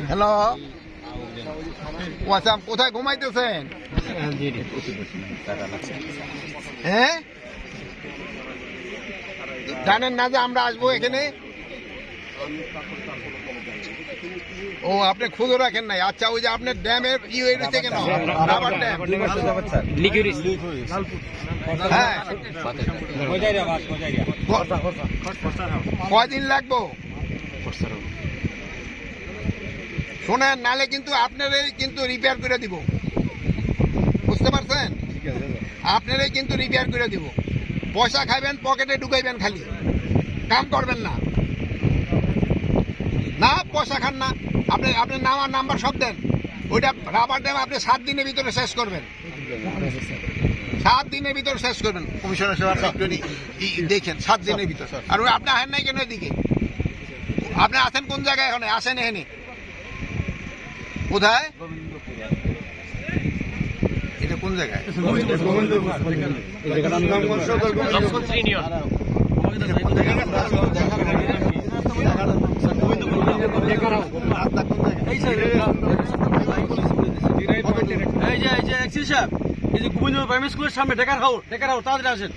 Hello, আচ্ছা, কোথায় ঘুমাইতেছেন? হ্যাঁ, জানেন না যে আমরা আসবো এখানে? ও, আপনি খুঁজে রাখেন নাই? আচ্ছা, ওই যে আপনার ড্যামের হয়ে রয়েছে কেন? Rubber dam. হ্যাঁ, কয়দিন লাগবো? শোনেন, নালে কিন্তু আপনারই কিন্তু রিপেয়ার করে দিব, বুঝতে পারছেন? আপনারই কিন্তু রিপেয়ার করে দিব। পয়সা খাইবেন, পকেটে ঢুকাইবেন, খালি কাম করবেন না। না, পয়সা খান না। আপনি আপনার নাম আর নাম্বার সব দেন। ওইটা রাবার ড্যাম আপনি 7 দিনের ভিতরে শেষ করবেন। 7 দিনের ভিতরে শেষ করবেন। কমিশনার সাহেব একটু দেখেন, 7 দিনের ভিতরে। আর আপনি আসেন নাই কেন এদিকে? আপনি আছেন কোন জায়গায়? এখন আসেন এখানে। কোথায়? এটা কোন জায়গায়? এই যে গোবিন্দ প্রাইমারি স্কুলের সামনে ডেকার হাউস তাড়াতাড়ি আসেন।